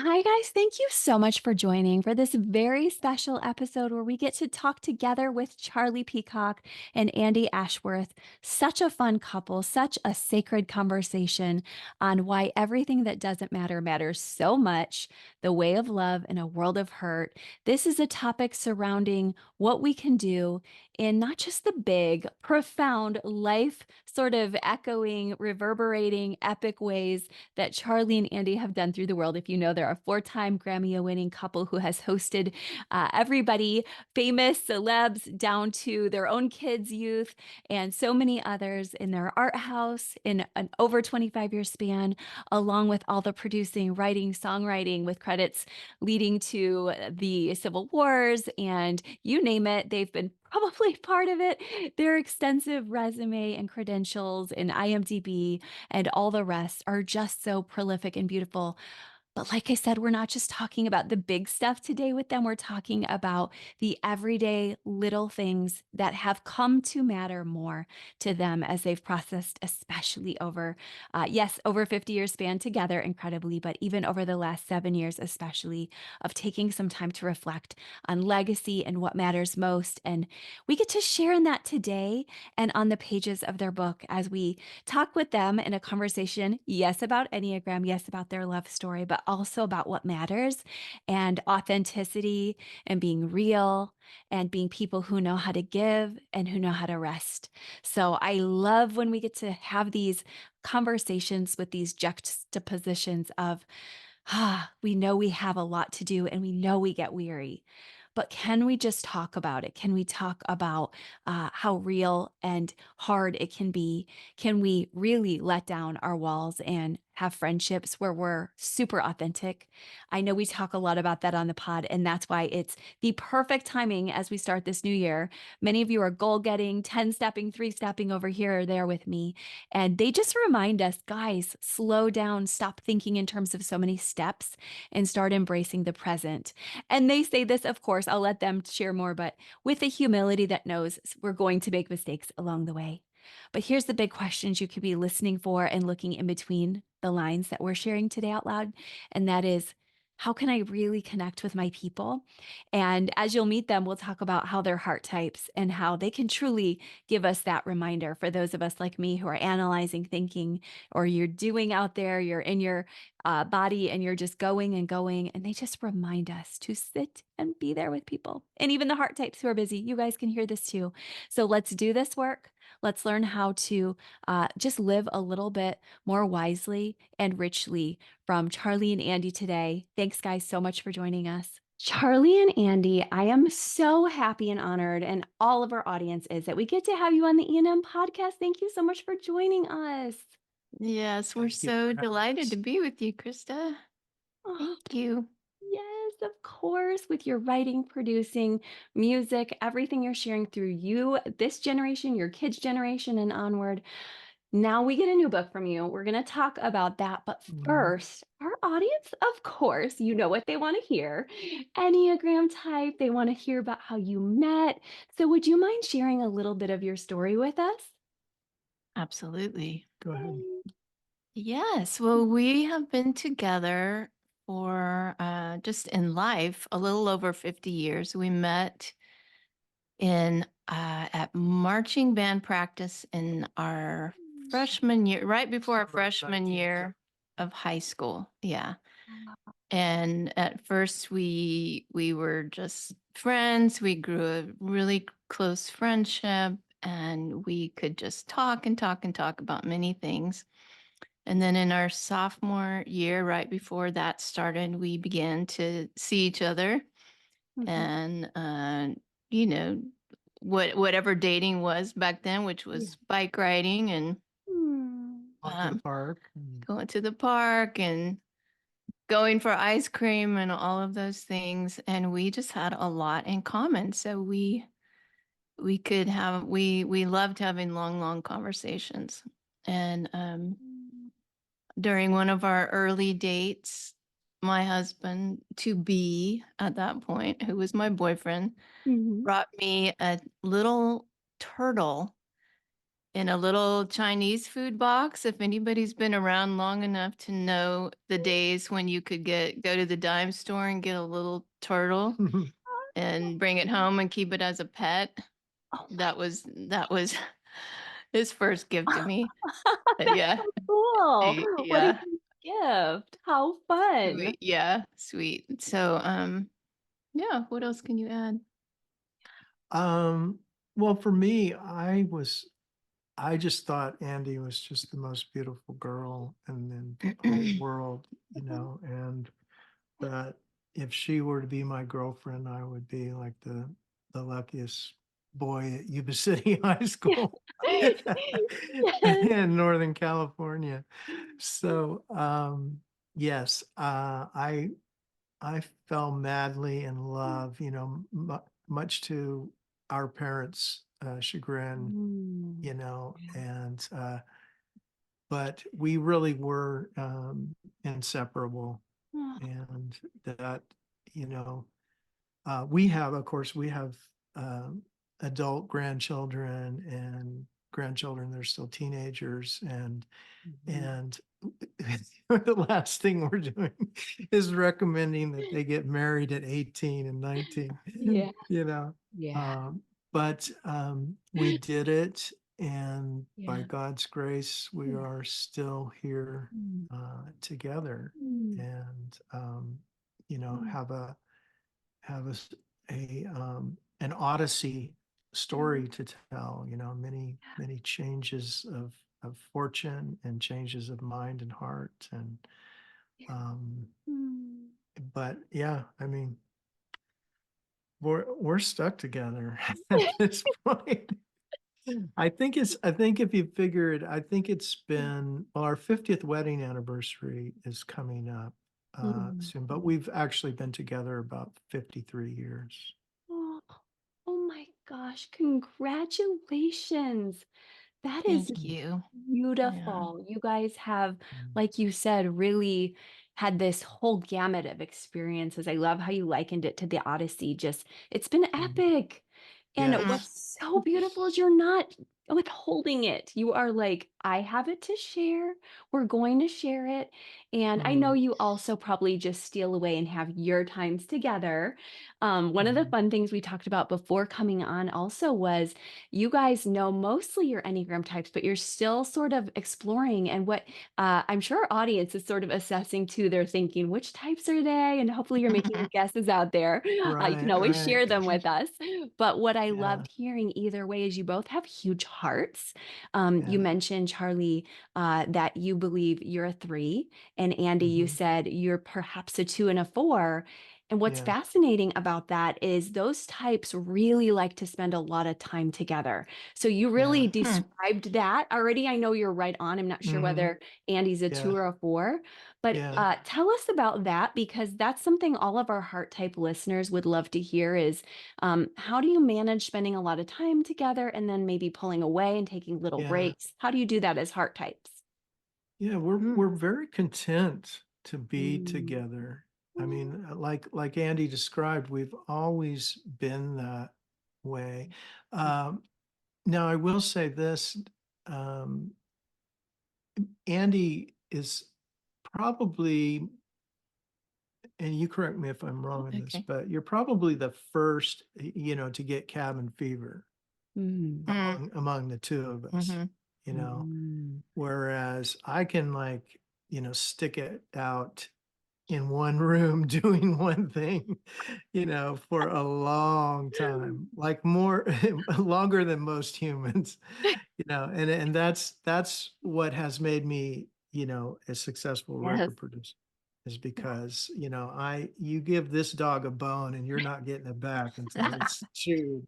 Hi, guys. Thank you so much for joining for this very special episode where we get to talk together with Charlie Peacock and Andi Ashworth. Such a fun couple, such a sacred conversation on why everything that doesn't matter matters so much, the way of love in a world of hurt. This is a topic surrounding what we can do in not just the big, profound, life sort of echoing, reverberating, epic ways that Charlie and Andi have done through the world. If you know, they're a four-time Grammy winning couple who has hosted everybody, famous celebs down to their own kids' youth, and so many others in their art house in an over 25-year span, along with all the producing, writing, songwriting, with credits leading to the Civil Wars and you name it. They've been probably part of it. Their extensive resume and credentials in IMDb and all the rest are just so prolific and beautiful. But like I said, we're not just talking about the big stuff today with them. We're talking about the everyday little things that have come to matter more to them as they've processed, especially over, yes, over 50 years span together, incredibly, but even over the last 7 years, especially, of taking some time to reflect on legacy and what matters most. And we get to share in that today and on the pages of their book as we talk with them in a conversation, yes, about Enneagram, yes, about their love story, but also about what matters and authenticity and being real and being people who know how to give and who know how to rest. So I love when we get to have these conversations with these juxtapositions of, we know we have a lot to do and we know we get weary. But can we just talk about it? Can we talk about how real and hard it can be? Can we really let down our walls and have friendships where we're super authentic? I know we talk a lot about that on the pod, and that's why it's the perfect timing as we start this new year. Many of you are goal getting, 10 stepping, 3 stepping over here or there with me. And they just remind us, guys, slow down, stop thinking in terms of so many steps, and start embracing the present. And they say this, of course, I'll let them share more, but with a humility that knows we're going to make mistakes along the way. But here's the big questions you could be listening for and looking in between the lines that we're sharing today out loud. And that is, how can I really connect with my people? And as you'll meet them, we'll talk about how they're heart types and how they can truly give us that reminder for those of us like me who are analyzing, thinking, or you're doing out there, you're in your body and you're just going and going. And they just remind us to sit and be there with people. And even the heart types who are busy, you guys can hear this too. So let's do this work. Let's learn how to just live a little bit more wisely and richly from Charlie and Andi today. Thanks, guys, so much for joining us. Charlie and Andi, I am so happy and honored, and all of our audience is, that we get to have you on the E&M podcast. Thank you so much for joining us. Yes, we're so delighted to be with you, Krista. Oh, Thank you. yes, of course, with your writing, producing, music, everything you're sharing through you, this generation, your kids' generation, and onward. Now we get a new book from you. We're going to talk about that. But first, our audience, of course, you know what they want to hear. Enneagram type, they want to hear about how you met. So would you mind sharing a little bit of your story with us? Absolutely. Go ahead. Yes. Well, we have been together for just in life a little over 50 years. We met in at marching band practice in our freshman year, right before our freshman year of high school. Yeah. And at first we were just friends. We grew a really close friendship and we could just talk and talk and talk about many things. And then in our sophomore year, right before that started, we began to see each other and you know, whatever dating was back then, which was bike riding and Walk to the park. going to the park and going for ice cream and all of those things. And we just had a lot in common. So we could have we loved having long conversations. And during one of our early dates, my husband to be at that point, who was my boyfriend, brought me a little turtle in a little Chinese food box. If anybody's been around long enough to know the days when you could go to the dime store and get a little turtle and bring it home and keep it as a pet. Oh my, That was his first gift to me. But that's yeah, so cool. What a yeah, cute gift. How fun. sweet. Yeah, sweet. So, yeah, what else can you add? Um, well, for me, I just thought Andi was just the most beautiful girl in the whole world, and that if she were to be my girlfriend, I would be like the luckiest boy at Yuba City High School Yes. in Northern California. So, yes, I fell madly in love, much to our parents' chagrin, Mm. and but we really were inseparable, Oh. and that, you know, of course, we have adult grandchildren and grandchildren. They're still teenagers, and Mhm. and the last thing we're doing is recommending that they get married at 18 and 19, Yeah. you know. Yeah. But we did it, and by Yeah. God's grace, we are still here Mm. together, Mm. and Mm. have an odyssey Mm. story to tell, many many changes of fortune and changes of mind and heart, and Yeah. um Mm. but yeah, I mean, we're stuck together at this point. I think if you figure it, I think it's been, well, our 50th wedding anniversary is coming up Mm. soon, but we've actually been together about 53 years. Oh, oh my gosh, congratulations. That is Thank you. Yeah. beautiful. You guys have, like you said, really had this whole gamut of experiences. I love how you likened it to the Odyssey. Just, it's been Mhm. epic. And Mm. Yes. what's so beautiful is you're not withholding it. You are like, I have it to share. We're going to share it. And I know Mm, you also probably just steal away and have your times together. One of the mhm. fun things we talked about before coming on also was you guys know mostly your Enneagram types, but you're still sort of exploring. And what I'm sure our audience is sort of assessing too. They're thinking, which types are they? And hopefully you're making guesses out there. You can Right, always right. share them with us. But what I Yeah, loved hearing either way is you both have huge hearts. You yeah. mentioned, Charlie, that you believe you're a 3, and Andi, you Hmm. said you're perhaps a 2 and a 4. And what's Yeah, fascinating about that is those types really like to spend a lot of time together. So you really yeah. Hmm. described that already. I know you're right on. I'm not sure Hmm. whether Andy's a 2 Yeah, or a 4, but yeah, tell us about that, because that's something all of our heart type listeners would love to hear is how do you manage spending a lot of time together and then maybe pulling away and taking little yeah. breaks? How do you do that as heart types? Yeah, we're very content to be Mm. together. I mean, like Andi described, we've always been that way. Um, Now, I will say this, um, Andi is probably, and you correct me if I'm wrong in this, Okay. but you're probably the first, to get cabin fever Mm. Mm. among the two of us, Hmm. you know, Mm. whereas I can, like, stick it out in one room doing one thing, for a long time, like more longer than most humans, and that's what has made me, a successful Yes. record producer, is because, you give this dog a bone and you're not getting it back until it's chewed.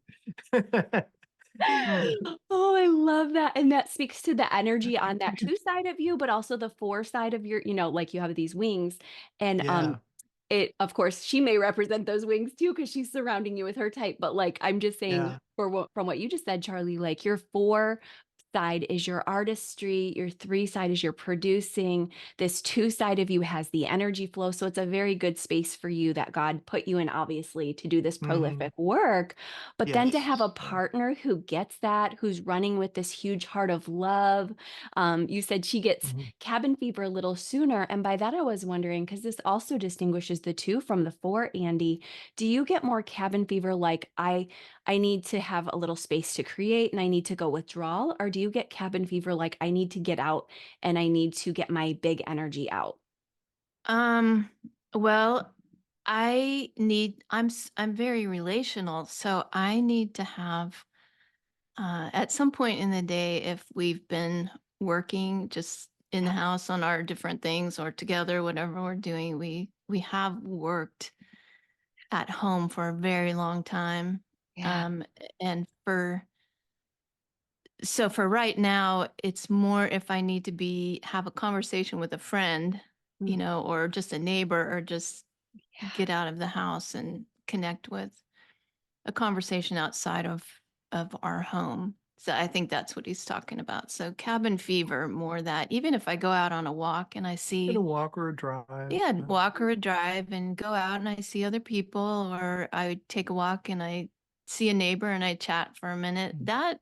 Mm. Oh, I love that. And that speaks to the energy on that 2 side of you, but also the 4 side of your, like you have these wings. And Yeah, it, of course, she may represent those wings too, because she's surrounding you with her type. But like I'm just saying yeah, from what you just said, Charlie, like you're 4 side is your artistry, your 3 side is your producing, this 2 side of you has the energy flow. So it's a very good space for you that God put you in, obviously, to do this Mhm. prolific work. But then to have a Yes. Yeah. partner who gets that, who's running with this huge heart of love. You said she gets Mhm. cabin fever a little sooner. And by that, I was wondering, because this also distinguishes the 2 from the 4, Andi, do you get more cabin fever like I need to have a little space to create and I need to go withdrawal? Or do you get cabin fever like I need to get out and I need to get my big energy out? Um, well, I'm very relational, so I need to have at some point in the day, if we've been working just in the Yeah. house on our different things or together, whatever we're doing, we have worked at home for a very long time. Yeah. Um, and for right now, it's more if I need to have a conversation with a friend, Mm, or just a neighbor, or just yeah. get out of the house and connect with a conversation outside of our home. So I think that's what he's talking about. So cabin fever, more that even if I go out on a walk and I Get a see, walk or a drive. yeah, walk or a drive and go out and I see other people, or I take a walk and I see a neighbor and I chat for a minute, Mm.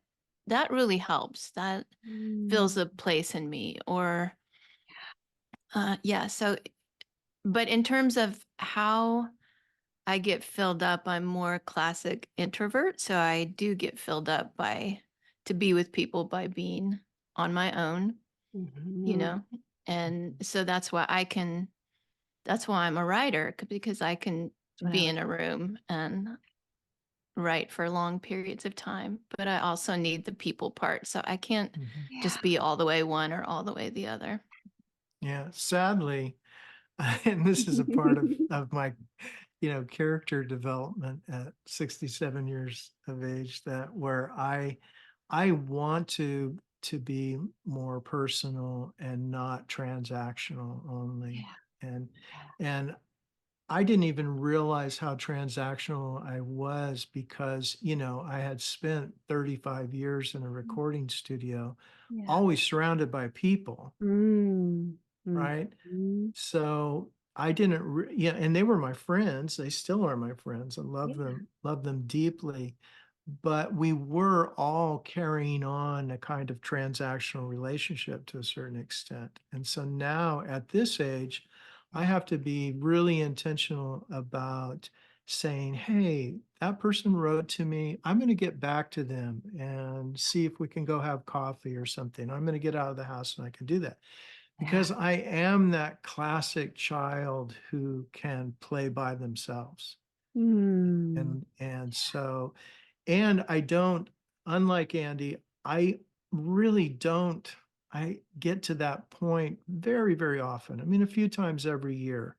that really helps. That fills Mm, a place in me. Or yeah. So, but in terms of how I get filled up, I'm more classic introvert. So I do get filled up to be with people by being on my own, you mhm. know? And so that's why I'm a writer, because I can That's what I be was. in a room and write for long periods of time. But I also need the people part. So I can't Mhm. Yeah. just be all the way one or all the way the other. Yeah. Sadly, and this is a part of my, character development at 67 years of age, that where I want to be more personal and not transactional only. Yeah. And Yeah. and I didn't even realize how transactional I was because, I had spent 35 years in a recording studio, Yeah. always surrounded by people, Mm. right? Mhm. So I didn't, yeah, and they were my friends. They still are my friends. I Yeah. love them deeply. But we were all carrying on a kind of transactional relationship to a certain extent. And so now at this age, I have to be really intentional about saying, hey, that person wrote to me. I'm going to get back to them and see if we can go have coffee or something. I'm going to get out of the house and I can do that Yeah. because I am that classic child who can play by themselves. Mm. And I don't, unlike Andy, I really don't, I get to that point very, very often. I mean, a few times every year,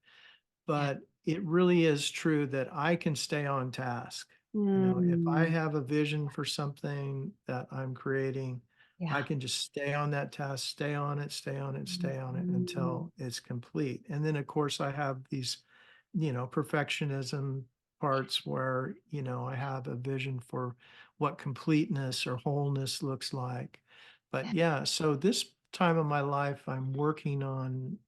Yeah. but it really is true that I can stay on task. If I Mm. have a vision for something that I'm creating, I Yeah. can just stay on that task, stay on it, stay on it, stay on it Mhm. until it's complete. And then, of course, I have these, perfectionism parts where, I have a vision for what completeness or wholeness looks like. But yeah, so this time of my life, I'm working on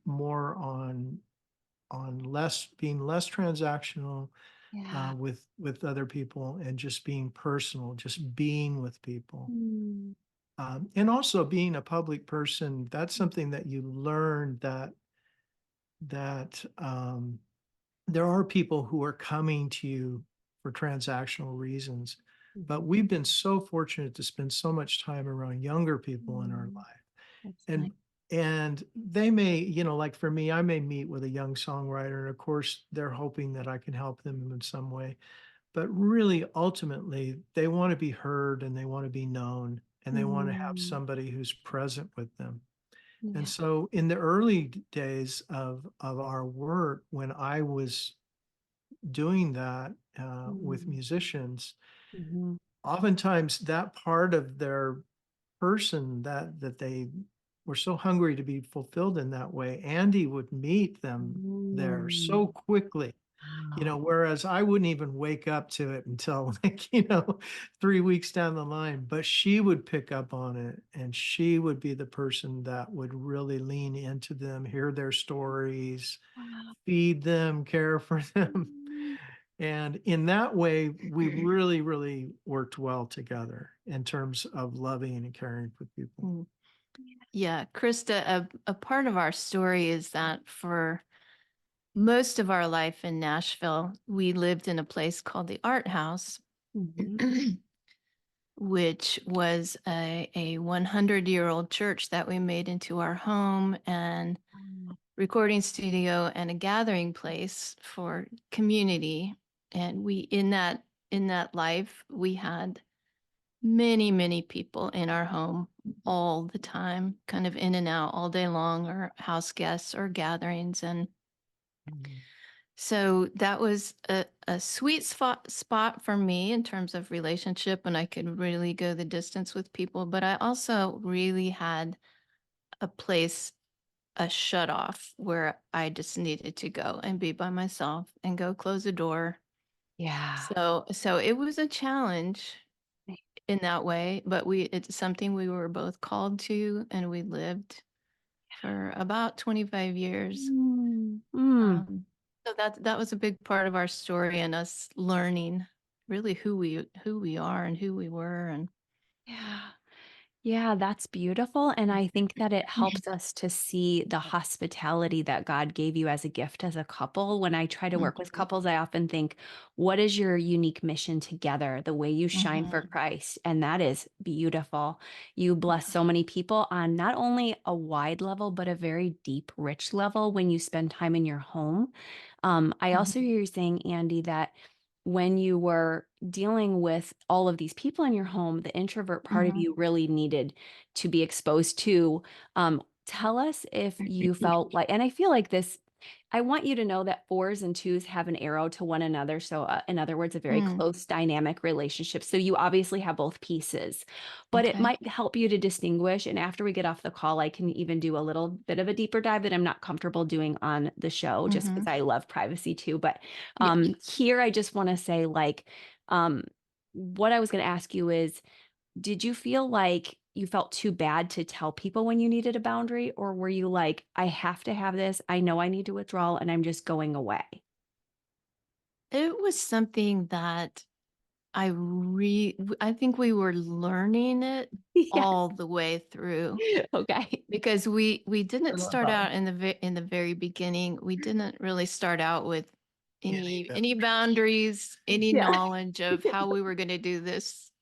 more on less being less transactional Yeah. with other people and just being personal, just being with people. Mm. And also being a public person, that's something that you learn that there are people who are coming to you for transactional reasons. But Mhm. we've been so fortunate to spend so much time around younger people in our Mm. life. That's nice. And they may, like for me, I may meet with a young songwriter, and of course, they're hoping that I can help them in some way. But really, ultimately, they want to be heard and they want to be known and they want to have Mm. somebody who's present with them. And Yeah. so in the early days of our work, when I was doing that with Mm. musicians, Mhm. oftentimes that part of their person that they were so hungry to be fulfilled in that way, Andy would meet them there Mm. so quickly. whereas I wouldn't even wake up to it until like, 3 weeks down the line, but she would pick up on it and she would be the person that would really lean into them, hear their stories, Wow. feed them, care for them. Mm. And in that way, we really, really worked well together in terms of loving and caring for people. Mm. Yeah, Krista, a part of our story is that for most of our life in Nashville, we lived in a place called the Art House, Mhm. which was a 100-year-old church that we made into our home and recording studio and a gathering place for community. And we in that life, we had many, many people in our home all the time, kind of in and out all day long, or house guests or gatherings. And so that was a sweet spot for me in terms of relationship, and I could really go the distance with people. But I also really had a place, a shut off where I just needed to go and be by myself and go close the door. Yeah. So it was a challenge in that way, but it's something we were both called to, and we lived for about 25 years. Mm. Mm. So that was a big part of our story and us learning really who we are and who we were. And Yeah. Yeah, that's beautiful. And I think that it helps us to see the hospitality that God gave you as a gift as a couple. When I try to work with couples, I often think, what is your unique mission together, the way you shine for Mhm. Christ? And that is beautiful. You bless so many people on not only a wide level, but a very deep, rich level when you spend time in your home. I also hear you saying, Andi, that when you were dealing with all of these people in your home, the introvert part of Mhm. you really needed to be exposed to. Tell us if you felt like, and I feel like this, I want you to know that fours and twos have an arrow to one another. So, in other words, a very Mm. close dynamic relationship. So, you obviously have both pieces, but it Okay. might help you to distinguish. And after we get off the call, I can even do a little bit of a deeper dive that I'm not comfortable doing on the show just because Mhm. I love privacy too. But Yeah. here, I just want to say, like, um, what I was going to ask you is, did you feel like you felt too bad to tell people when you needed a boundary? Or were you like, I have to have this. I know I need to withdraw and I'm just going away? It was something that I think we were learning it Yeah. all the way through, Okay. because we I didn't love start how out in the very beginning. We didn't really start out with Annie any boundaries, any Yeah. knowledge of how we were going to do this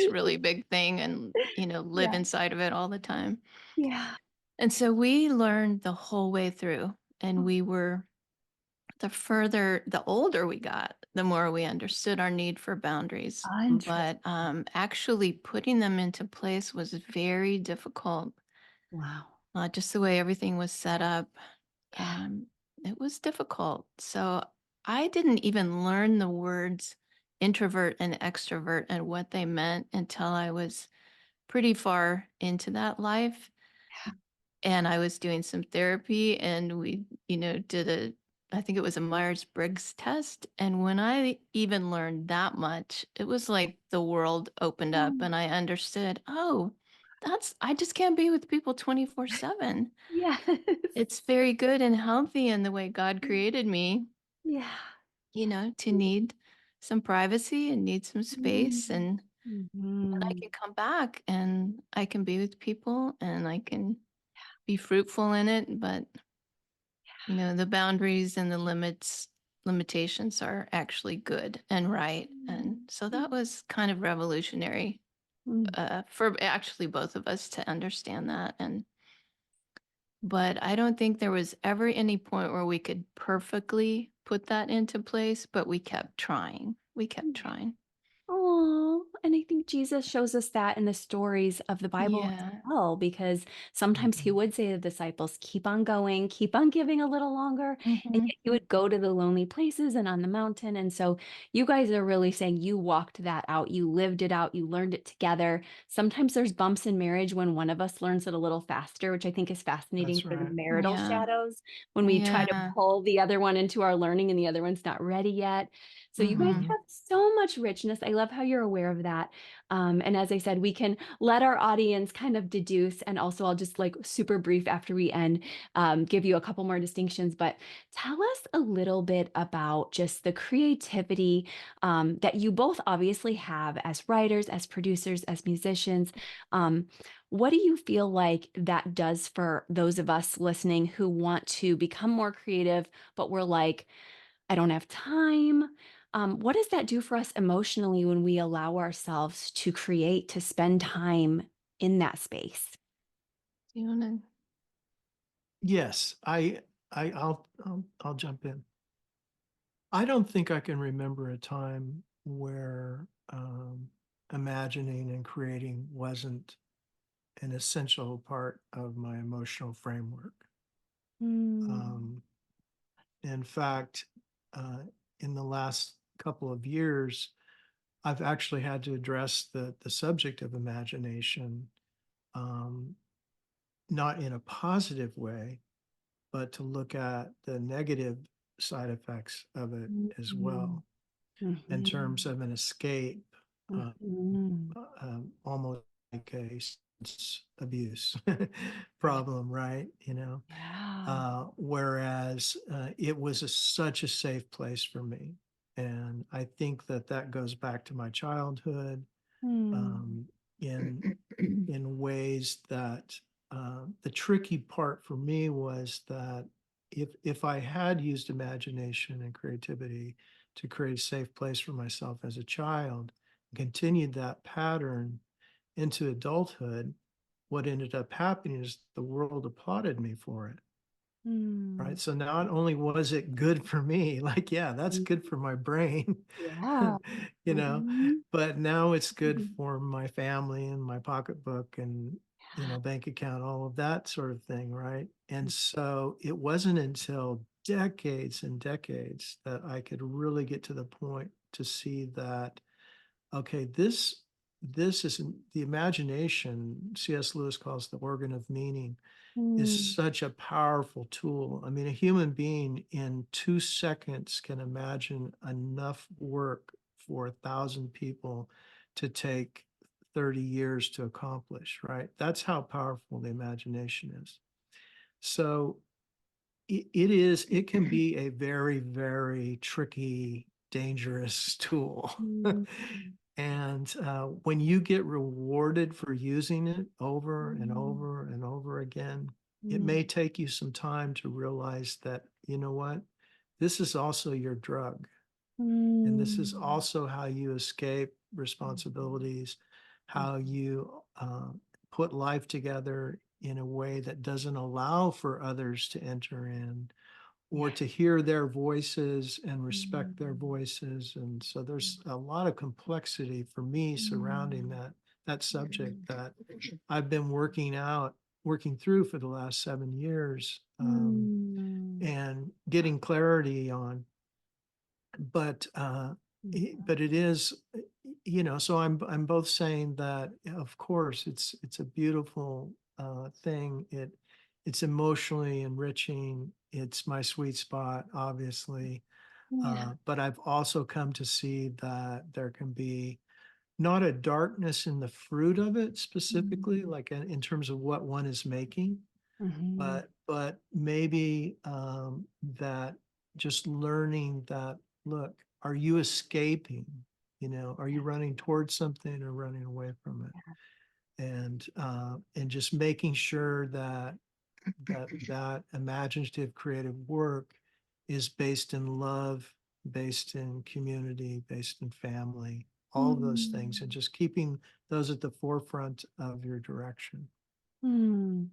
really big thing, and live Yeah. inside of it all the time. Yeah. And so we learned the whole way through, and we were the older we got, the more we understood our need for boundaries. Interesting. But actually putting them into place was very difficult. Wow. Just the way everything was set up, Yeah. um, it was difficult. So I didn't even learn the words introvert and extrovert and what they meant until I was pretty far into that life. And I was doing some therapy, and we, I think it was a Myers-Briggs test. And when I even learned that much, it was like the world opened up Mm. and I understood, oh, I just can't be with people 24/7. Yes. It's very good and healthy in the way God created me, Yeah. to need some privacy and need some space. Mm. And I Mhm. can come back and I can be with people and I can be fruitful in it. But, the boundaries and the limitations are actually good and right. And so that was kind of revolutionary, Mm. for actually both of us to understand that. But I don't think there was ever any point where we could perfectly put that into place, but we kept trying. We kept trying. Oh, and I think think Jesus shows us that in the stories of the Bible as Yeah. well, because sometimes he Mhm. would say to the disciples, keep on going, keep on giving a little longer. And Mhm. yet he would go to the lonely places and on the mountain. And so you guys are really saying you walked that out, you lived it out, you learned it together. Sometimes there's bumps in marriage when one of us learns it a little faster, which I think is fascinating That's for the right. marital Yeah. shadows when we try to Yeah. pull the other one into our learning and the other one's not ready yet. So you guys Mhm. Mhm. have so much richness. I love how you're aware of that. And as I said, we can let our audience kind of deduce, and also I'll just like super brief after we end, give you a couple more distinctions. But tell us a little bit about just the creativity that you both obviously have as writers, as producers, as musicians. What do you feel like that does for those of us listening who want to become more creative, but we're like, I don't have time? What does that do for us emotionally when we allow ourselves to create, to spend time in that space? Do you wanna? Yes, I'll jump in. I don't think I can remember a time where imagining and creating wasn't an essential part of my emotional framework. Mm, Um, in fact, uh, in the last couple of years, I've actually had to address the subject of imagination, um, not in a positive way, but to look at the negative side effects of it as mhm, well, in terms mhm, of an escape, uh, mhm. almost like a substance abuse problem, right? Yeah. Whereas it was such a safe place for me. And I think that that goes back to my childhood, Mm, um, in in ways that the tricky part for me was that if I had used imagination and creativity to create a safe place for myself as a child, continued that pattern into adulthood, what ended up happening is the world applauded me for it. mm, Right. So not only was it good for me, like, yeah, that's mm. good for my brain, Yeah. you know, Mhm, but now it's good mhm. for my family and my pocketbook and, Yeah. bank account, all of that sort of thing. Right. And so it wasn't until decades and decades that I could really get to the point to see that, okay, this is the imagination. C.S. Lewis calls the organ of meaning, is Mm, such a powerful tool. I mean, a human being in 2 seconds can imagine enough work for 1,000 people to take 30 years to accomplish, right? That's how powerful the imagination is. So it can be a very, very tricky, dangerous tool. mm, And when you get rewarded for using it over and mm, over and over again, it may mm, take you some time to realize that, you know what, this is also your drug. And this is mm. also how you escape responsibilities, how Mhm. you put life together in a way that doesn't allow for others to enter in or Yeah. to hear their voices and respect their Mm, voices. And so there's a lot of complexity for me surrounding mm, that subject mm, that I've been working through for the last 7 years, mm, and getting clarity on. But but it is, so I'm both saying that, of course, it's a beautiful thing. It's emotionally enriching. It's my sweet spot, obviously. yeah. But I've also come to see that there can be not a darkness in the fruit of it specifically, Mm, like in terms of what one is making, mhm, but maybe that just learning that, look, are you escaping? Are you running towards something or running away from it? And just making sure that that imaginative creative work is based in love, based in community, based in family, all of those things, and mm, just keeping those at the forefront of your direction. mm.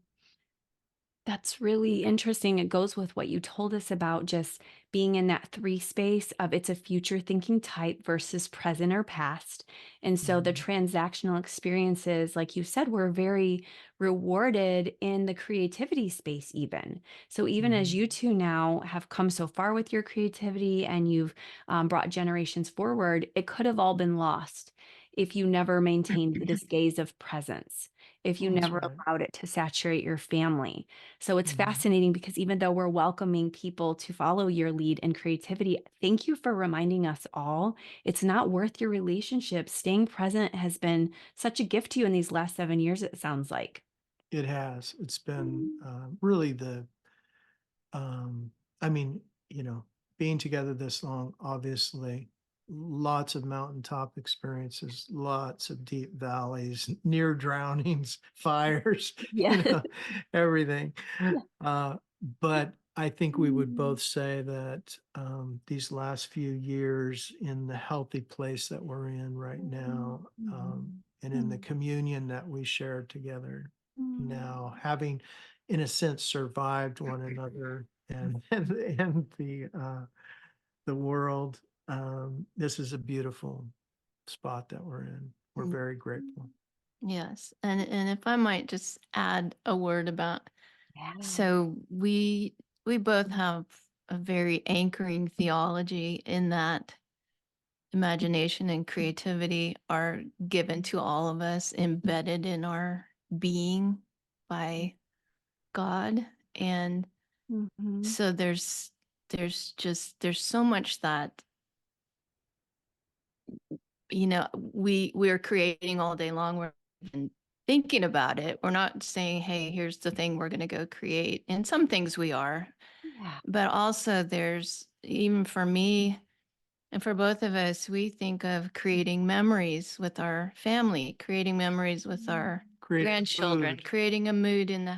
That's really interesting. It goes with what you told us about just being in that three space of it's a future thinking type versus present or past. And so the Mhm. transactional experiences, like you said, were very rewarded in the creativity space, even. So even as Mhm. you two now have come so far with your creativity and you've brought generations forward, it could have all been lost if you never maintained this gaze of presence, if you That's never right. allowed it to saturate your family. So it's Mhm. fascinating because even though we're welcoming people to follow your lead in creativity, thank you for reminding us all it's not worth your relationship. Staying present has been such a gift to you in these last 7 years, it sounds like. It has. It's been really um, I mean, you know, being together this long, obviously, lots of mountaintop experiences, lots of deep valleys, near drownings, fires, Yeah. everything. Yeah. Uh, but I think we would both say that these last few years in the healthy place that we're in right now, and in the communion that we shared together now, having in a sense survived one another and the world. This is a beautiful spot that we're in. We're very grateful. Yes. And if I might just add a word about, Yeah. so we both have a very anchoring theology in that imagination and creativity are given to all of us, embedded in our being by God. And Mhm. so there's so much that, we're creating all day long. We're even thinking about it. We're not saying, hey, here's the thing we're going to go create. And some things we are, Yeah. but also there's, even for me and for both of us, we think of creating memories with our family, creating memories with our Creating grandchildren, mood. creating a mood in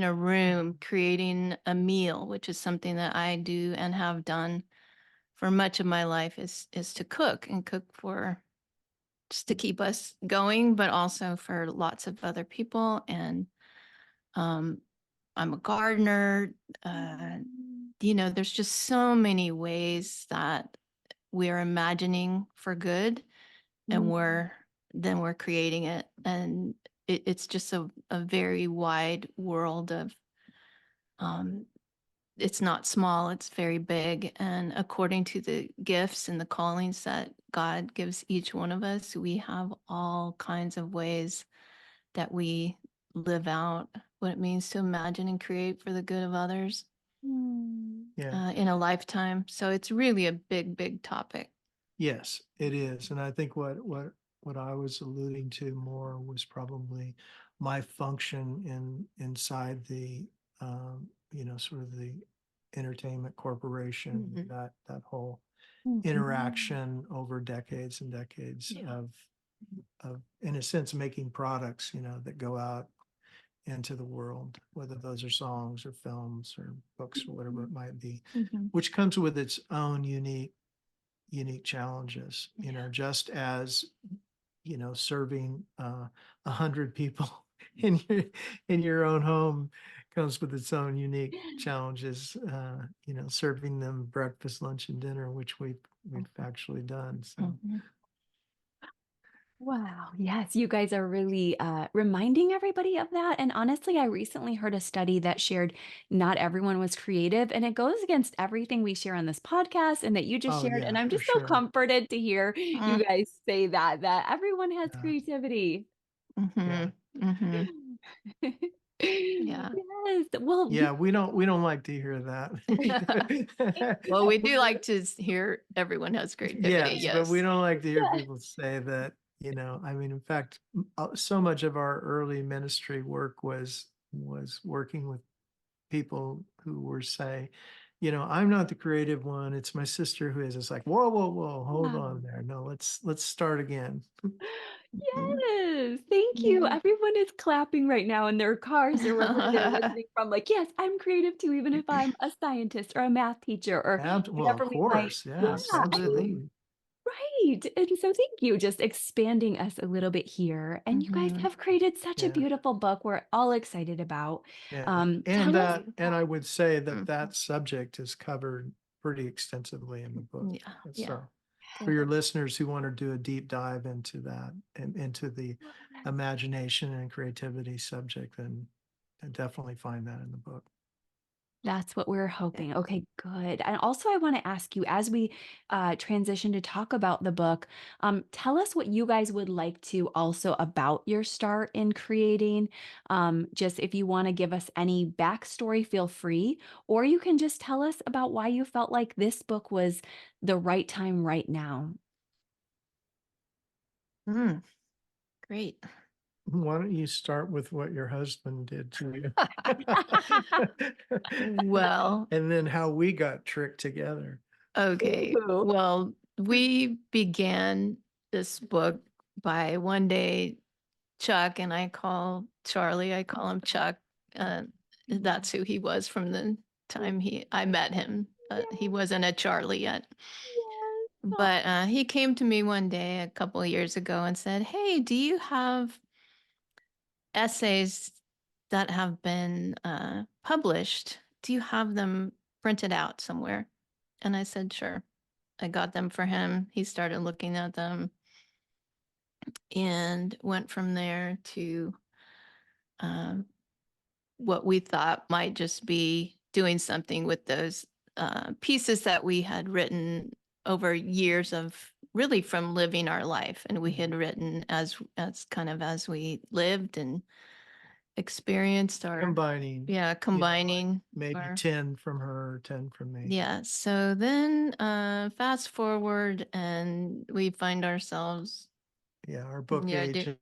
a room, creating a meal, which is something that I do and have done for much of my life, is to cook, and cook for just to keep us going, but also for lots of other people. And um, I'm a gardener. There's just so many ways that we're imagining for good, and Mhm. we're creating it. And it's just a very wide world of, um, it's not small, it's very big. And according to the gifts and the callings that God gives each one of us, we have all kinds of ways that we live out what it means to imagine and create for the good of others Mm. Yeah. in a lifetime. So it's really a big, big topic. Yes, it is. And I think what I was alluding to more was probably my function inside the sort of the entertainment corporation, Mhm. that whole Mhm. interaction over decades and decades Yeah. of in a sense making products, that go out into the world, whether those are songs or films or books or whatever it might be, Mhm. which comes with its own unique challenges, Yeah. just as, serving 100 people in your own home comes with its own unique challenges, serving them breakfast, lunch, and dinner, which we've actually done. So Mhm. Wow. Yes, you guys are really reminding everybody of that. And honestly, I recently heard a study that shared not everyone was creative, and it goes against everything we share on this podcast and that you just oh shared. yeah, And I'm for just so sure. comforted to hear Mm. you guys say that everyone has Yeah, creativity. yeah, Mhm. Mhm. Yeah. Yes. Well, yeah, we don't like to hear that. Well, we do like to hear everyone has creativity. Yes, but we Yes. don't like to hear yeah. people say that, I mean, in fact, so much of our early ministry work was working with people who were saying, I'm not the creative one. It's my sister who is. It's like, whoa, whoa, whoa, hold Wow. on there. No, let's start again. Mhm. Yes, thank you. Mhm. Everyone is clapping right now in their cars or wherever they're listening from. Like, yes, I'm creative too, even if I'm a scientist or a math teacher or Well, of whatever we might. course, Yeah, yes, I mean, Absolutely. absolutely. right. Right. And so thank you just expanding us a little bit here. And you guys Mhm. have created such a Yeah. beautiful book we're all excited about. Yeah. Tell And us. I would say that Mhm. that subject is covered pretty extensively in the book. Yeah, And yeah. so for your listeners who want to do a deep dive into that and into the imagination and creativity subject, then definitely find that in the book. That's what we're hoping. Okay, good. And also, I want to ask you as we transition to talk about the book, tell us what you guys would like to also about your start in creating. Just if you want to give us any backstory, feel free, or you can just tell us about why you felt like this book was the right time right now. Mm, great. Why don't you start with what your husband did to you? Well, And then how we got tricked together. okay. Ooh. Well, we began this book by one day, Chuck, and I call Charlie, I call him Chuck. That's who he was from the time I met him. He wasn't a Charlie yet. But he came to me one day a couple of years ago and said, "Hey, do you have essays that have been published? Do you have them printed out somewhere?" And I said, "Sure." I got them for him. He started looking at them and went from there to um, what we thought might just be doing something with those pieces that we had written over years of really from living our life, and we had written as kind of as we lived and experienced our Combining, combining maybe our 10 from her, 10 from me. yeah. So then fast forward and we find ourselves Yeah, our book yeah agent.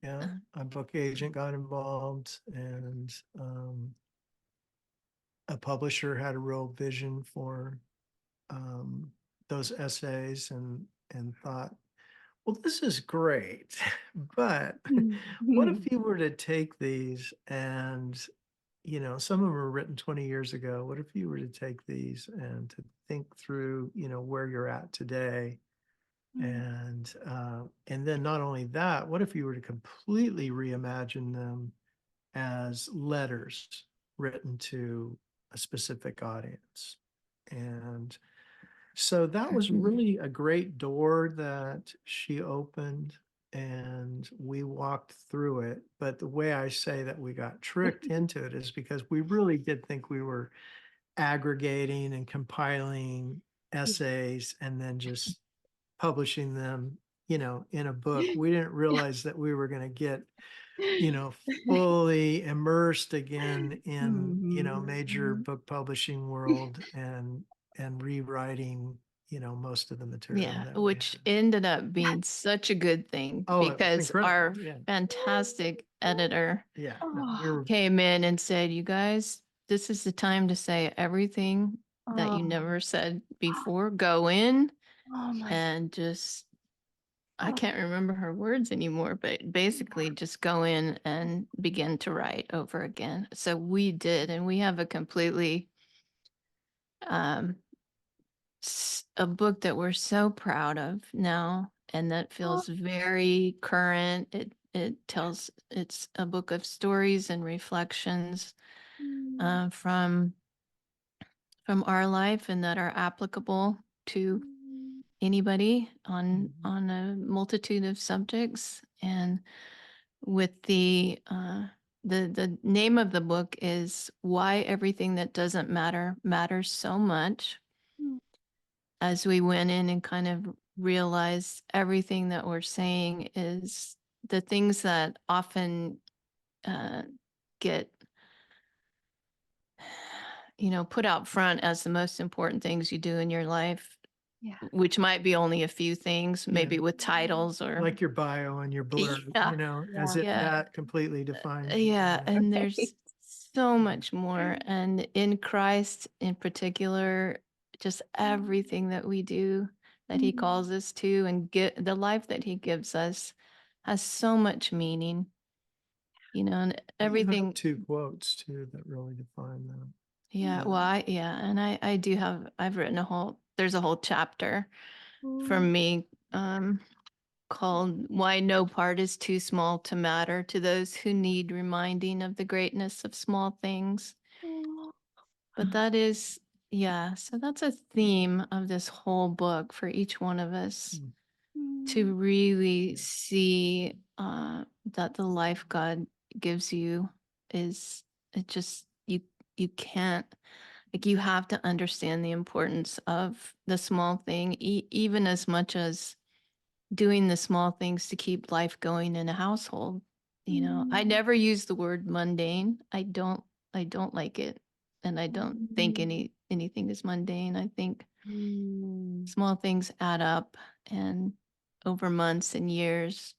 Yeah, uh, our book agent got involved, and a publisher had a real vision for um, those essays, and thought, well, this is great, but what if you were to take these and, some of them were written 20 years ago. What if you were to take these and to think through, where you're at today? And then not only that, what if you were to completely reimagine them as letters written to a specific audience? And so that was really a great door that she opened, and we walked through it. But the way I say that we got tricked into it is because we really did think we were aggregating and compiling essays and then just publishing them, in a book. We didn't realize that we were going to get, fully immersed again in, major book publishing world, and rewriting, most of the material yeah, that we which had. ended up being such a good thing Oh, it was because our incredible. Yeah. fantastic editor Yeah. No, we were, came in and said, "You guys, this is the time to say everything that you never said before. Go in Oh my. and just," I can't remember her words anymore, but basically just go in and begin to write over again. So we did, and we have a completely um, a book that we're so proud of now, and that feels very current. It's a book of stories and reflections from our life, and that are applicable to anybody on a multitude of subjects. And with the name of the book is Why Everything That Doesn't Matter Matters So Much. As we went in and kind of realized everything that we're saying is the things that often get put out front as the most important things you do in your life, Yeah. which might be only a few things, maybe with titles or like your bio and your blurb, yeah, as if yeah, that completely defines you. yeah. And there's so Yeah. much more. And in Christ in particular, just everything that we do that he calls us to and get the life that he gives us has so much meaning, and You have everything. 2 quotes too that really define them. Yeah, well, and I do have, I've written there's a whole chapter for me, called Why No Part is Too Small to Matter to Those Who Need Reminding of the Greatness of Small Things. But that is, yeah, so that's a theme of this whole book for each one of us to really see that the life God gives you is, it just, you can't, like, you have to understand the importance of the small thing, even as much as doing the small things to keep life going in a household. You know, I never use the word mundane. I don't like it. And I don't think anything is mundane. I think small things add up, and over months and years,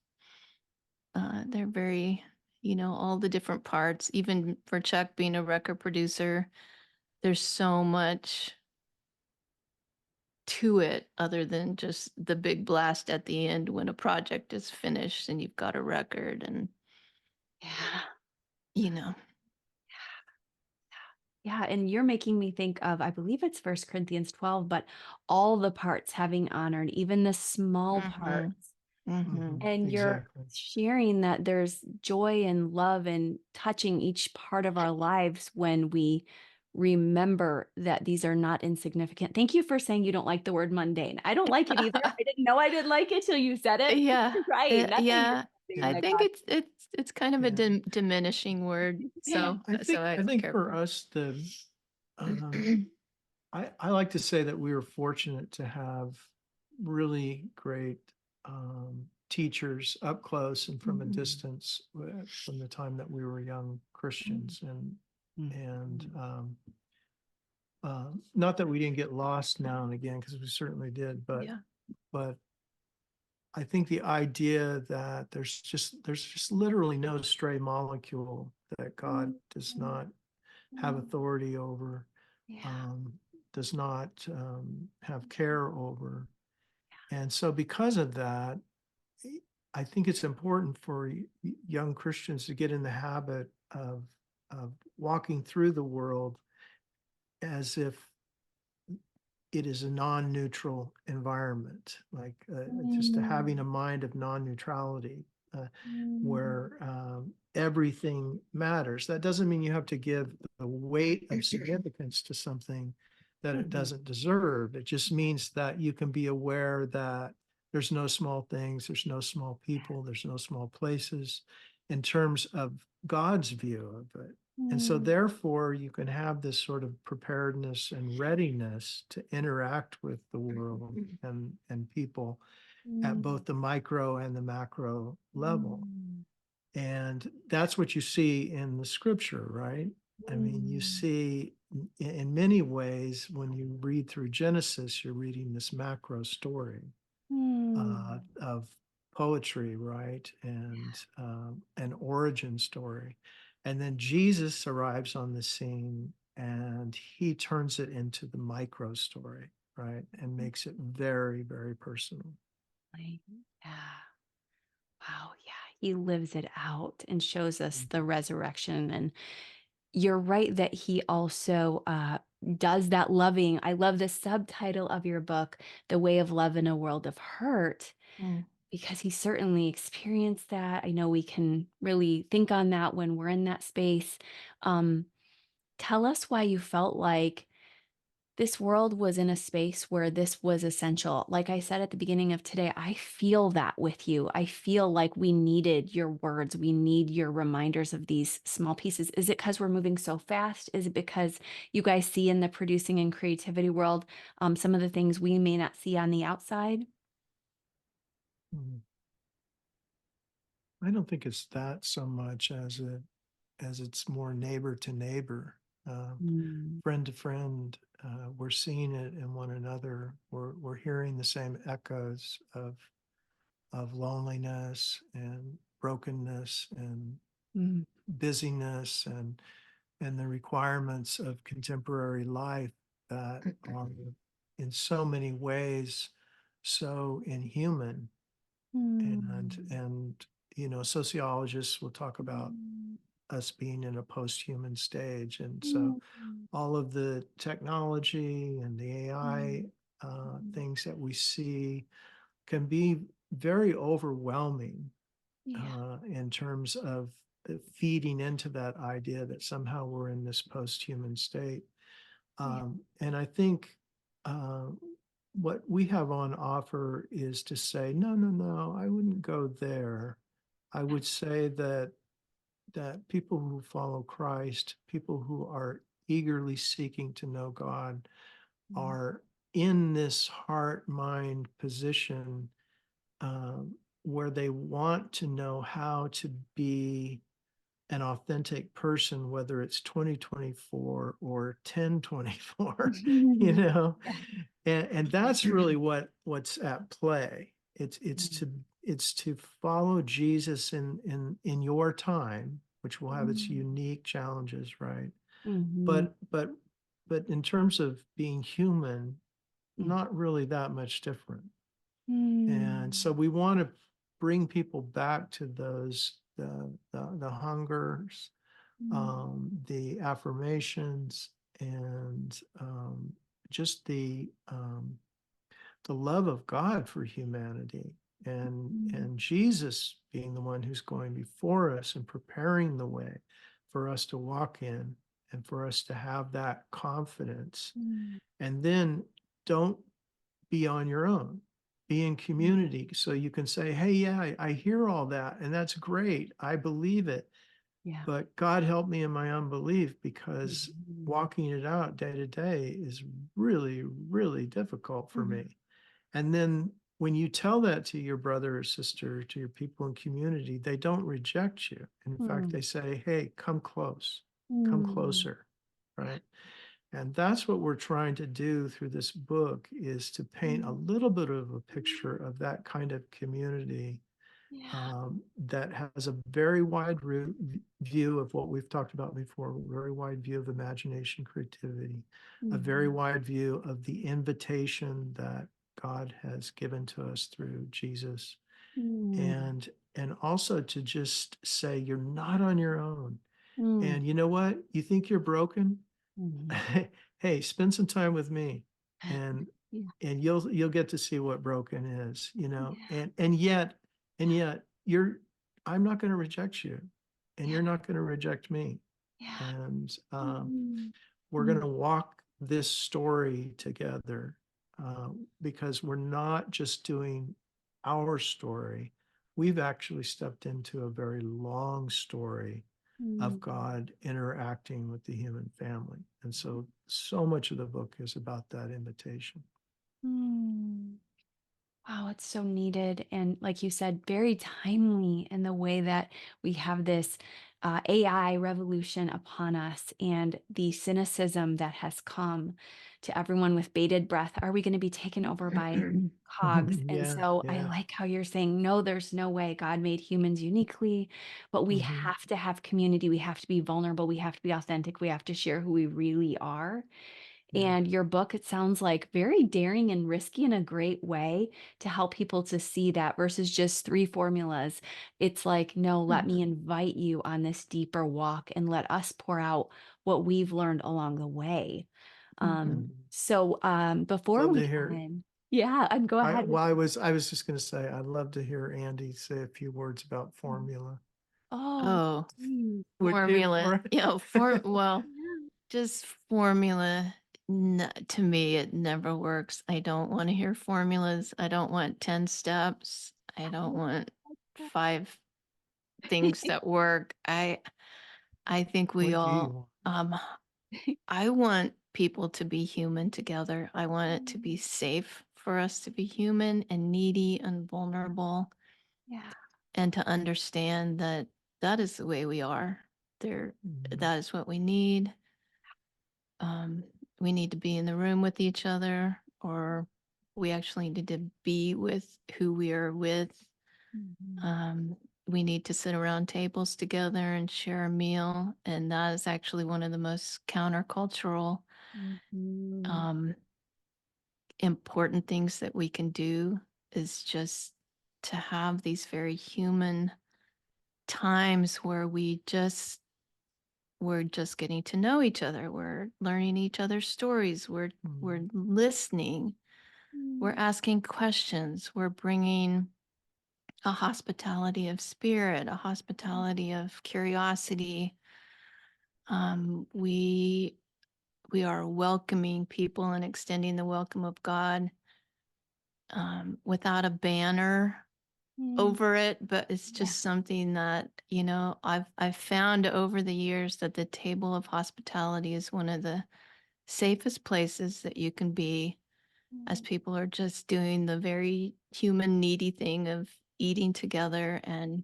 they're very, you know, all the different parts, even for Chuck being a record producer, there's so much to it other than just the big blast at the end when a project is finished and you've got a record. And Yeah. you know, Yeah, and you're making me think of, I believe it's First Corinthians 12, but all the parts having honored, even the small parts. And you're Exactly. sharing that there's joy and love and touching each part of our lives when we remember that these are not insignificant. Thank you for saying you don't like the word mundane. I don't like it either. I didn't know I didn't like it till you said it. yeah, You're right. Nothing is yeah. mundane I that think God. it's kind of a Yeah. diminishing word. So I I think care for for us, I like to say that we were fortunate to have really great teachers up close and from a distance from the time that we were young Christians, and not that we didn't get lost now and again, because we certainly did, yeah. but I think the idea that there's just literally no stray molecule that God does not have authority over, um, does not have care over. And so because of that, I think it's important for young Christians to get in the habit of walking through the world as if it is a non-neutral environment, like just having a mind of non-neutrality, where everything matters. That doesn't mean you have to give the weight of significance to something that it doesn't deserve. It just means that you can be aware that there's no small things, there's no small people, there's no small places in terms of God's view of it. And so therefore you can have this sort of preparedness and readiness to interact with the world and people at both the micro and the macro level. And that's what you see in the scripture, right? I mean, you see in many ways, when you read through Genesis, you're reading this macro story of poetry, right? And an origin story. And then Jesus arrives on the scene and he turns it into the micro story, right? And makes it very, very personal. Yeah. Wow. Yeah. He lives it out and shows us the resurrection. And you're right that he also does that loving. I love the subtitle of your book, The Way of Love in a World of Hurt, because he certainly experienced that. I know we can really think on that when we're in that space. Tell us why you felt like this world was in a space where this was essential. Like I said at the beginning of today, I feel that with you. I feel like we needed your words. We need your reminders of these small pieces. Is it because we're moving so fast? Is it because you guys see in the producing and creativity world some of the things we may not see on the outside? I don't think it's that so much as it's more neighbor to neighbor, friend to friend. We're seeing it in one another. We're hearing the same echoes of loneliness and brokenness and busyness and the requirements of contemporary life that are in so many ways so inhuman. And you know, sociologists will talk about us being in a post-human stage. And so all of the technology and the AI things things that we see can be very overwhelming Yeah. in terms of feeding into that idea that somehow we're in this post-human state. Yeah. And I think uh, what we have on offer is to say, no, no, no, I wouldn't go there. I would say that people who follow Christ, people who are eagerly seeking to know God, Mm. are in this heart mind position um, where they want to know how to be an authentic person, whether it's 2024 or 1024, you know, and that's really what's at play. It's to follow Jesus in your time, which will have its unique challenges, right? Mhm. But in terms of being human, not really that much different. And Mm. so we want to bring people back to the hungers, Mm. the affirmations, and just the love of God for humanity, Mm. and Jesus being the one who's going before us and preparing the way for us to walk in and for us to have that confidence. Mm. And then don't be on your own. Be in Mm. community so you can say, hey, yeah, I hear all that, and that's great. I believe it. Yeah. But God help me in my unbelief, because Mhm. walking it out day to day is really, really difficult for Mhm. me. And then when you tell that to your brother or sister, to your people in community, they don't reject you. In fact, Mm. they say, hey, come close, come Mm. closer, right? And that's what we're trying to do through this book, is to paint a Mm. little bit of a picture of that kind of community Yeah. that has a very wide view of what we've talked about before, a very wide view of imagination, creativity, a very Mhm. wide view of the invitation that God has given to us through Jesus, Mm. and also to just say you're not on your own. Mm. And you know what? You think you're broken? Mhm. Hey, spend some time with me, and Yeah. you'll get to see what broken is, Yeah. and yet you're I'm not going to reject you, and Yeah. you're not going to reject me. Yeah. And Mm. we're going Mm. to walk this story together, uh, because we're not just doing our story. We've actually stepped into a very long story of Mm. God interacting with the human family. And so much of the book is about that invitation. Mm. Wow, it's so needed. And like you said, very timely in the way that we have this AI revolution upon us and the cynicism that has come to everyone with bated breath. Are we going to be taken over by cogs? And Yeah, so I yeah. like how you're saying, no, there's no way. God made humans uniquely, but we Hmm. have to have community. We have to be vulnerable. We have to be authentic. We have to share who we really are. Yeah. And your book, it sounds like very daring and risky in a great way to help people to see that versus just three formulas. It's like, no, let me invite you on this deeper walk and let us pour out what we've learned along the way. Mhm. Before Love we to hear. end, yeah, and go I ahead with well, I was just going to say, I'd love to hear Andy say a few words about formula. oh, Oh, geez. Would you? formula. Right? Well, Yeah. just formula. To me, it never works. I don't want to hear formulas. I don't want 10 steps. I don't want five things that work. I think we What do you all want? I want people to be human together. I want it to be safe for us to be human and needy and vulnerable, Yeah. and to understand that that is the way we are. There, Mhm. that is what we need. Um, we need to be in the room with each other, or we actually need to be with who we are with. Mhm. Um, we need to sit around tables together and share a meal. And that is actually one of the most countercultural, Mhm. um, important things that we can do, is just to have these very human times where we're just getting to know each other. We're learning each other's stories. We're Mhm. listening. We're asking questions. We're bringing a hospitality of spirit, a hospitality of curiosity. We are welcoming people and extending the welcome of God without a banner over it, but it's just something that, I've found over the years that the table of hospitality is one of the safest places that you can be as people are just doing the very human needy thing of eating together and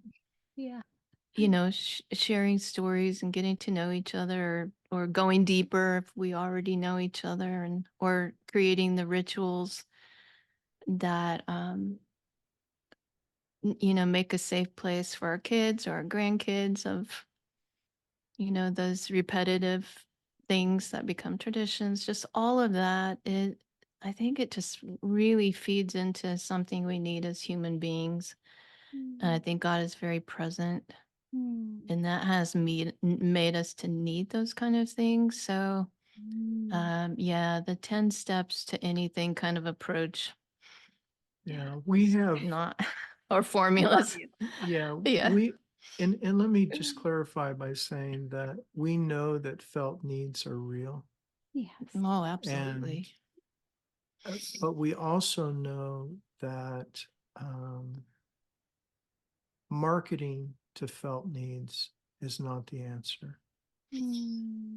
Yeah. sharing stories and getting to know each other, or going deeper if we already know each other, and or creating the rituals that make a safe place for our kids or our grandkids of those repetitive things that become traditions. Just all of that, I think it just really feeds into something we need as human beings. And I think God is very present, and that has made us to need those kind of things. So yeah, the 10 steps to anything kind of approach. Yeah, we have, Not or formulas. yeah, Yeah. and let me just clarify by saying that we know that felt needs are real. Yes. Oh, absolutely. But we also know that marketing to felt needs is not the answer.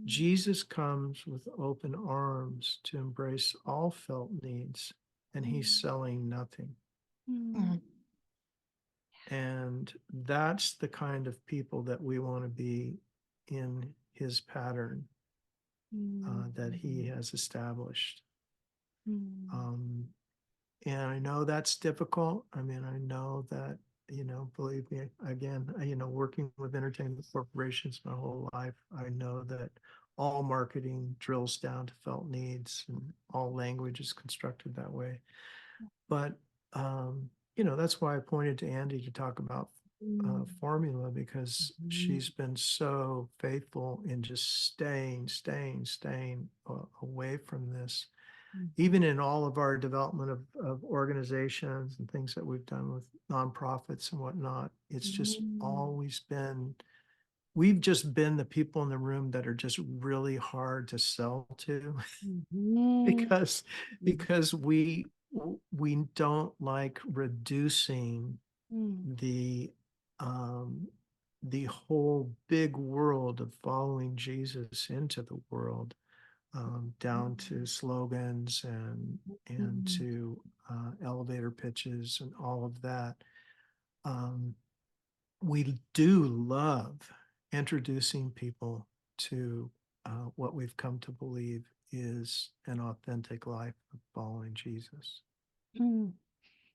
Jesus comes with open arms to embrace all felt needs, and he's selling nothing. Mm. And that's the kind of people that we want to be in his pattern that he has established. And I know that's difficult. I mean, I know that, believe me, again, working with entertainment corporations my whole life, I know that all marketing drills down to felt needs and all language is constructed that way. But, that's why I pointed to Andi to talk about formula, because she's been so faithful in just staying away from this. Even in all of our development of organizations and things that we've done with nonprofits and whatnot, it's just always been, we've just been the people in the room that are just really hard to sell to because we don't like reducing the whole big world of following Jesus into the world down to slogans and to elevator pitches and all of that. We do love introducing people to what we've come to believe is an authentic life of following Jesus,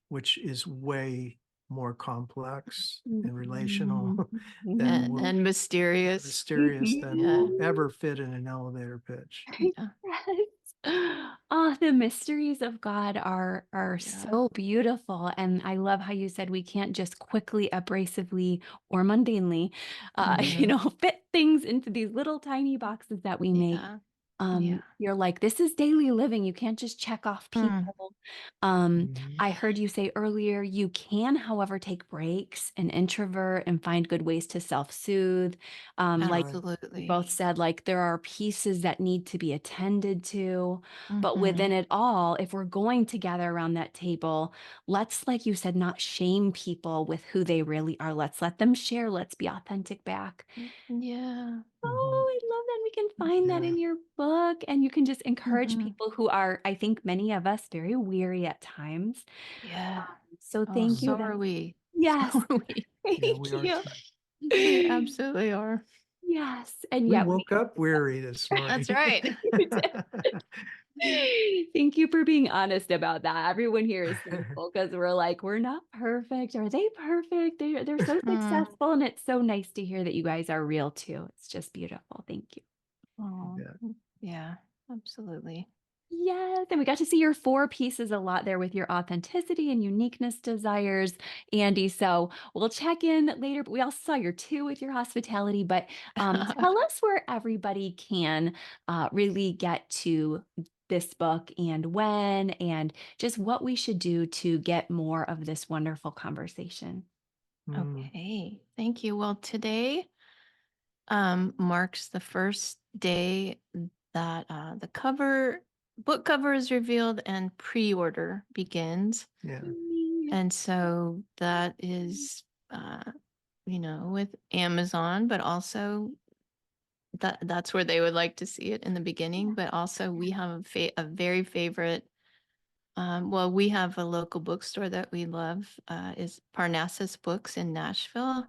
which is way more complex and relational than and mysterious. than will ever fit in an elevator pitch. Yeah. Oh, the mysteries of God are so beautiful. And I love how you said we can't just quickly, abrasively, or mundanely, fit things into these little tiny boxes that we make. Yeah. You're like, this is daily living. You can't just check off people. I heard you say earlier, you can, however, take breaks and introvert and find good ways to self-soothe. Like you Absolutely. both said, like there are pieces that need to be attended to, but within it all, if we're going to gather around that table, let's, like you said, not shame people with who they really are. Let's let them share. Let's be authentic back. Yeah. Oh, I love that. We can find that in your book, and you can just encourage people who are, I think many of us, very weary at times. Yeah. So thank you. So are we. Yes. So are we. Yeah, we are you. too. We absolutely are. Yes. And We yet woke up weary this morning. That's right. Thank you for being honest about that. Everyone here is thankful because we're like, we're not perfect. Are they perfect? They're so successful. And it's so nice to hear that you guys are real too. It's just beautiful. Thank you. Oh, yeah, absolutely. Yes. And we got to see your 4 pieces a lot there with your authenticity and uniqueness desires, Andi. So we'll check in later, but we also saw your 2 with your hospitality. But tell us where everybody can really get to this book and when, and just what we should do to get more of this wonderful conversation. Mm, Okay, thank you. Well, today marks the first day that the book cover is revealed and pre-order begins. yeah. And so that is, with Amazon, but also that's where they would like to see it in the beginning. But also we have a very favorite. Well, we have a local bookstore that we love, is Parnassus Books in Nashville.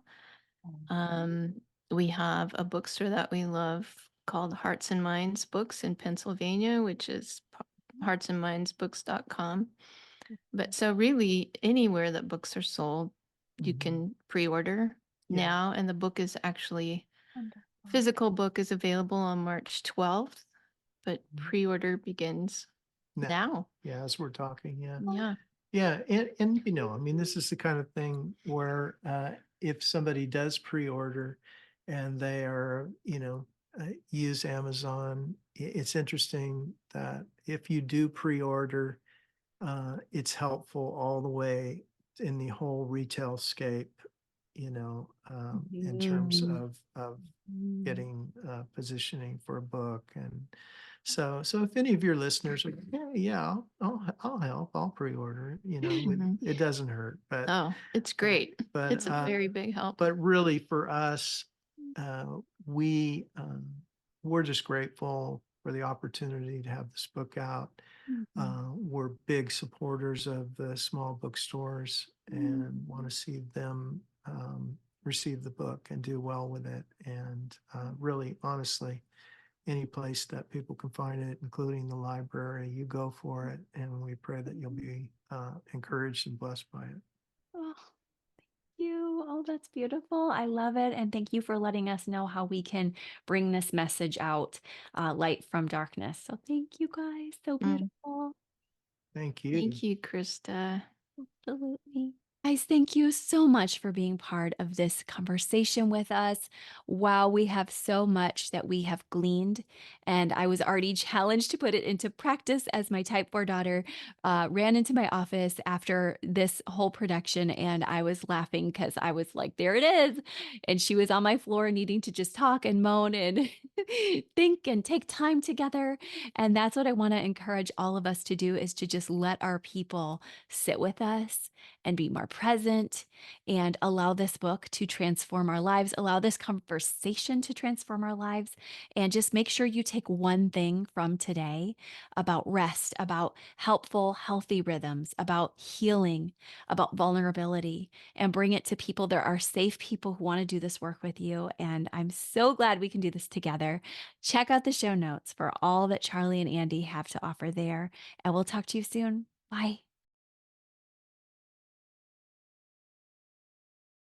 We have a bookstore that we love called Hearts and Minds Books in Pennsylvania, which is heartsandmindsbooks.com. But so really anywhere that books are sold, you Mhm. can pre-order Yeah. now. And the book is actually, Wonderful. physical book is available on March 12th, but Mhm. pre-order begins now. Yeah, as we're talking, yeah. Yeah. Yeah, and I mean, this is the kind of thing where if somebody does pre-order and they are, use Amazon, it's interesting that if you do pre-order, it's helpful all the way in the whole retail scape, in terms Mm. of getting positioning for a book. And so if any of your listeners are, yeah, I'll help, I'll pre-order it, Mhm. it doesn't hurt, Oh, it's great. but It's a very big help. but really for us, uh, we we're just grateful for the opportunity to have this book out. We're big supporters of the small bookstores and want to see them receive the book and do well with it. And really, honestly, any place that people can find it, including the library, you go for it. And we pray that you'll be encouraged and blessed by it. Oh, thank you. Oh, that's beautiful. I love it. And thank you for letting us know how we can bring this message out, light from darkness. So thank you guys. So Mm. beautiful. Thank you. Thank you, Krista. Absolutely. Guys, thank you so much for being part of this conversation with us. Wow, we have so much that we have gleaned, and I was already challenged to put it into practice as my type 4 daughter ran into my office after this whole production, and I was laughing because I was like, there it is. And she was on my floor needing to just talk and moan and think and take time together. And that's what I want to encourage all of us to do, is to just let our people sit with us and be more present and allow this book to transform our lives, allow this conversation to transform our lives. And just make sure you take one thing from today about rest, about helpful, healthy rhythms, about healing, about vulnerability, and bring it to people. There are safe people who want to do this work with you. And I'm so glad we can do this together. Check out the show notes for all that Charlie and Andi have to offer there. And we'll talk to you soon. Bye.